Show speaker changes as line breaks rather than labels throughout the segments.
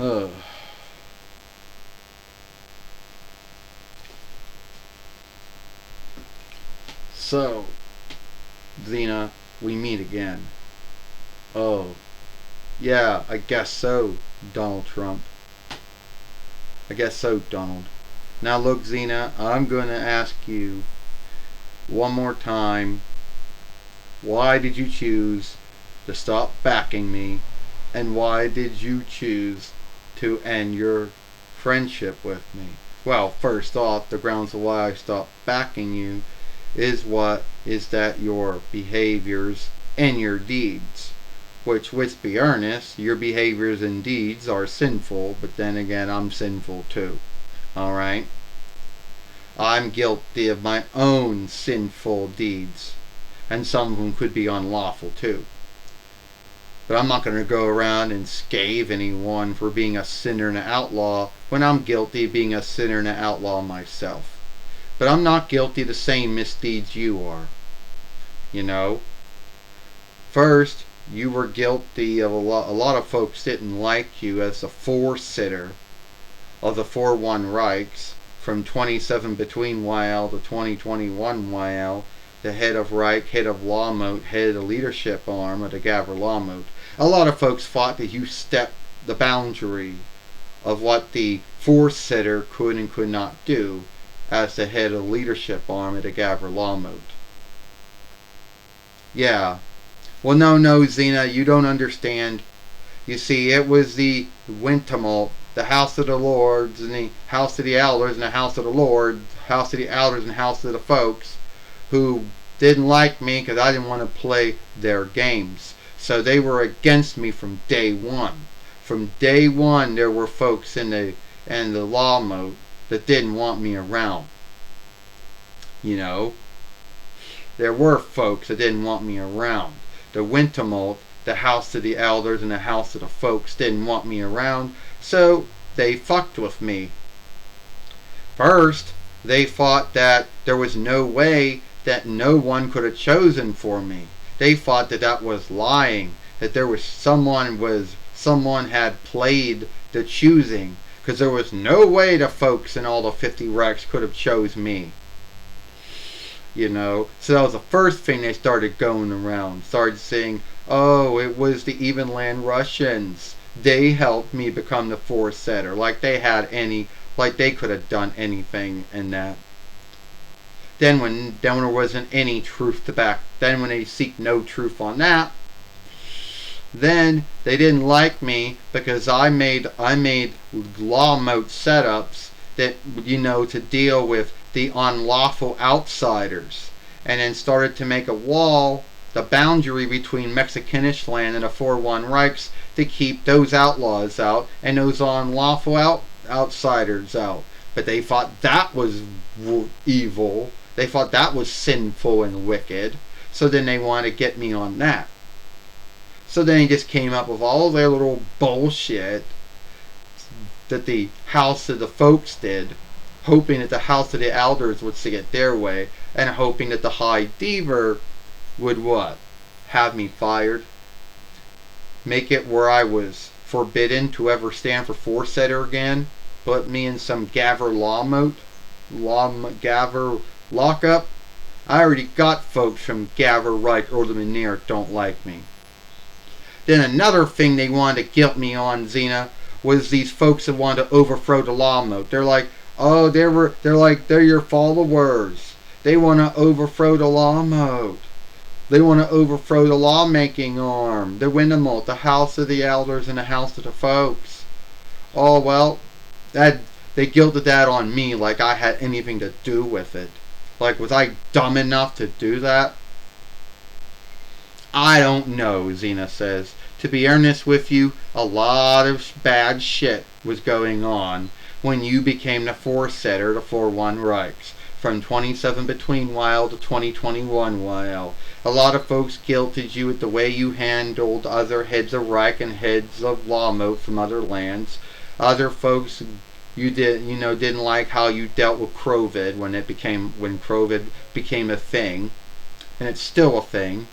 Ugh. So, Xena, we meet again. Oh, yeah, I guess so, Donald Trump. I guess so, Donald. Now look, Xena, I'm going to ask you one more time, why did you choose to stop backing me? And why did you choose to end your friendship with me? Well, first off, the grounds of why I stopped backing you is that your behaviors and your deeds. Which, let's be earnest, your behaviors and deeds are sinful, but then again, I'm sinful too. Alright? I'm guilty of my own sinful deeds. And some of them could be unlawful too. But I'm not going to go around and scathe anyone for being a sinner and an outlaw when I'm guilty of being a sinner and an outlaw myself. But I'm not guilty of the same misdeeds you are. You know? First, you were guilty of a lot of folks didn't like you as the FORSITTER of the 4-1 RIKES from 27 between YL to 2021 YL, the head of Reich, head of Lawmote, head of the leadership arm of the Gavr Lawmote. A lot of folks thought that you stepped the boundary of what the FORSITTER could and could not do as the head of the leadership arm of the Gavr Lawmote. Yeah. Well, no, Xena, you don't understand. You see, it was the wind tumult, the house of the lords, and the house of the elders, and the house of the lords, house of the elders, and house of the folks, who didn't like me because I didn't want to play their games. So they were against me from day one. From day one, there were folks in the law mode that didn't want me around. You know, there were folks that didn't want me around. The wind tumult, the house of the elders, and the house of the folks didn't want me around, so they fucked with me. First, they thought that there was no way that no one could have chosen for me. They thought that that was lying, that there was someone had played the choosing, because there was no way the folks in all the 50 wrecks could have chose me. You know, so that was the first thing they started going around, started saying, oh, it was the VINLAND Russians. They helped me become the FORSITTER, like they could have done anything in that. Then when there wasn't any truth to back, then when they seek no truth on that, then they didn't like me because I made law mode setups that, you know, to deal with the unlawful outsiders, and then started to make a wall, the boundary between Mexicanish land and the 4-1 Reichs, to keep those outlaws out and those unlawful outsiders out. But they thought that was evil. They thought that was sinful and wicked. So then they wanted to get me on that. So then they just came up with all their little bullshit that the house of the folks did, hoping that the house of the elders would see it their way, and hoping that the High Deaver would what? Have me fired? Make it where I was forbidden to ever stand for FORSITTER again? Put me in some Gavr Gavr lockup? I already got folks from Gavr Reich or the Mynheer don't like me. Then another thing they wanted to guilt me on, Xena, was these folks that wanted to overthrow the law mode. They're like, oh, they're your followers. They want to overthrow the law mode. They want to overthrow the lawmaking arm, the Windemult, the house of the elders, and the house of the folks. Oh, well, they guilted that on me like I had anything to do with it. Like, was I dumb enough to do that? I don't know, Xena says. To be earnest with you, a lot of bad shit was going on when you became the FORSITTER, the 4-1 Reichs, from 27 between while to 2021 while. A lot of folks guilted you with the way you handled other heads of Reich and heads of Lawmote from other lands. Other folks didn't like how you dealt with COVID when COVID became a thing, and it's still a thing.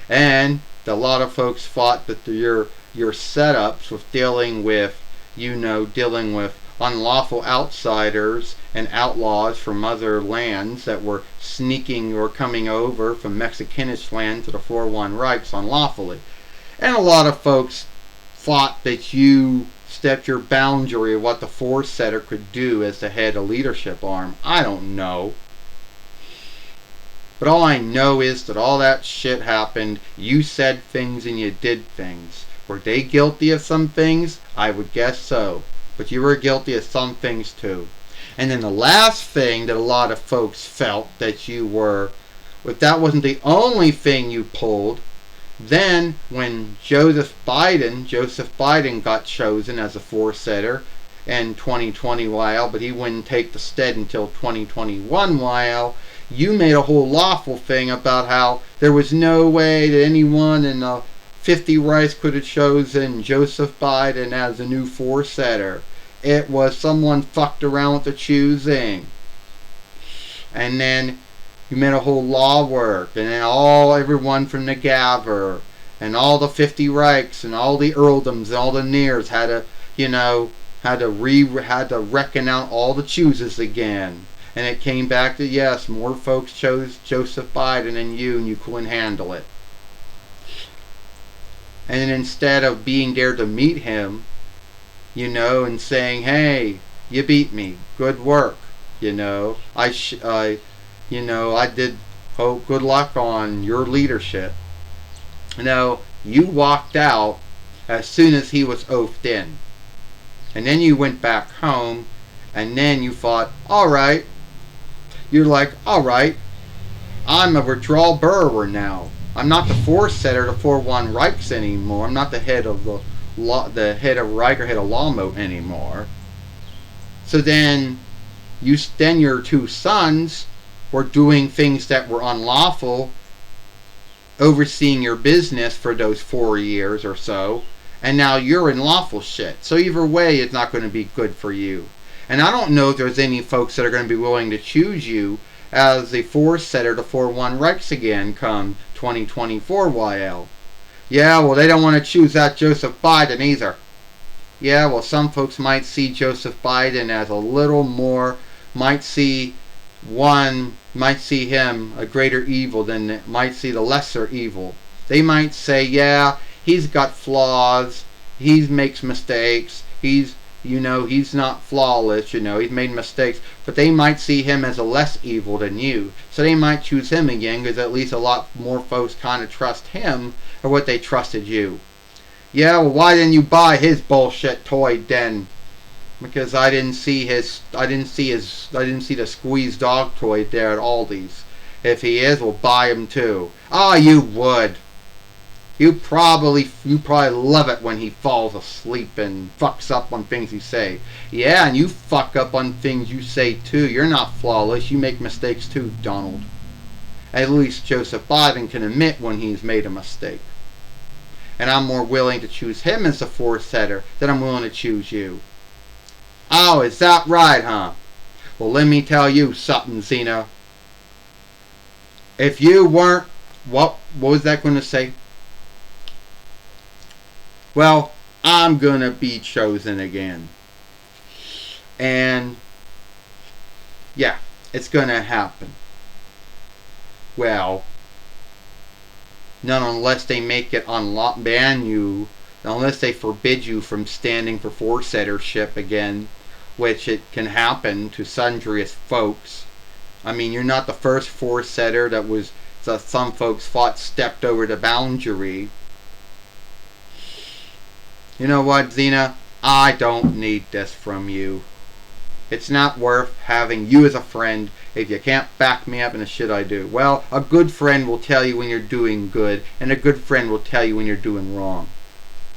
And a lot of folks thought that your setups with dealing with dealing with unlawful outsiders and outlaws from other lands that were sneaking or coming over from Mexicanish land to the 4-1 Rikes unlawfully. And a lot of folks thought that you stepped your boundary of what the FORSITTER could do as the head of leadership arm. I don't know. But all I know is that all that shit happened. You said things and you did things. Were they guilty of some things? I would guess so. But you were guilty of some things too. And then the last thing that a lot of folks felt that you were, if that wasn't the only thing you pulled, then when Joseph Biden got chosen as a FORSITTER in 2020 while, but he wouldn't take the stead until 2021 while, you made a whole lawful thing about how there was no way that anyone in the 50 Rikes could have chosen Joseph Biden as a new FORSITTER. It was someone fucked around with the choosing. And then you made a whole law work, and then everyone from the Gaver, and all the 50 Rikes, and all the earldoms, and all the Nears had to reckon out all the chooses again. And it came back to, yes, more folks chose Joseph Biden than you, and you couldn't handle it. And then instead of being there to meet him, and saying, hey, you beat me, good work, I did hope good luck on your leadership. You walked out as soon as he was oathed in. And then you went back home, and then you thought, alright, you're like, alright, I'm a withdrawal borrower now. I'm not the FORSITTER, the 4-1 Rikes anymore. I'm not the head of head of Reich or head of Lawmoat anymore. So then your two sons were doing things that were unlawful, overseeing your business for those 4 years or so, and now you're in lawful shit. So either way, it's not going to be good for you. And I don't know if there's any folks that are going to be willing to choose you as the FORSITTER to 4-1 Rikes again come 2024 YL. Yeah, well, they don't want to choose that Joseph Biden either. Yeah, well, some folks might see Joseph Biden as a little more, might see him a greater evil than might see the lesser evil. They might say, yeah, he's got flaws, he makes mistakes, he's not flawless, he's made mistakes, but they might see him as a less evil than you. So they might choose him again because at least a lot more folks kind of trust him or what they trusted you. Yeah, well, why didn't you buy his bullshit toy then? Because I didn't see the squeeze dog toy there at Aldi's. If he is, we'll buy him too. Ah, you would. You probably love it when he falls asleep and fucks up on things you say. Yeah, and you fuck up on things you say too. You're not flawless. You make mistakes too, Donald. At least Joseph Biden can admit when he's made a mistake. And I'm more willing to choose him as a FORSITTER than I'm willing to choose you. Oh, is that right, huh? Well, let me tell you something, Xena. If you weren't... What was that going to say? Well, I'm going to be chosen again. And, yeah, it's going to happen. Well, not unless they make it ban you, unless they forbid you from standing for FORSITTERship again, which it can happen to sundry folks. I mean, you're not the first FORSITTER that some folks thought stepped over the boundary. You know what, Xena? I don't need this from you. It's not worth having you as a friend if you can't back me up in the shit I do. Well, a good friend will tell you when you're doing good, and a good friend will tell you when you're doing wrong.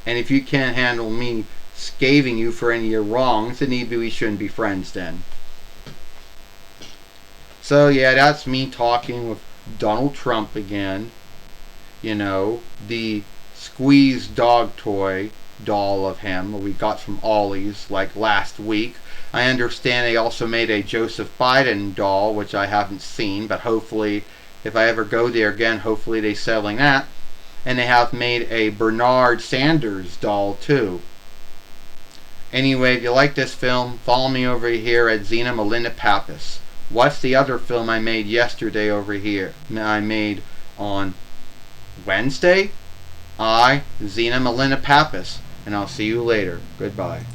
And if you can't handle me scathing you for any of your wrongs, then maybe we shouldn't be friends then. So yeah, that's me talking with Donald Trump again. The squeeze dog toy doll of him we got from Ollie's like last week. I understand they also made a Joseph Biden doll, which I haven't seen, but hopefully if I ever go there again, hopefully they're selling that. And they have made a Bernard Sanders doll too. Anyway, if you like this film, follow me over here at Xena Melinda Pappas. What's the other film I made yesterday over here? I made on Wednesday? Xena Melinda Pappas. And I'll see you later. Goodbye.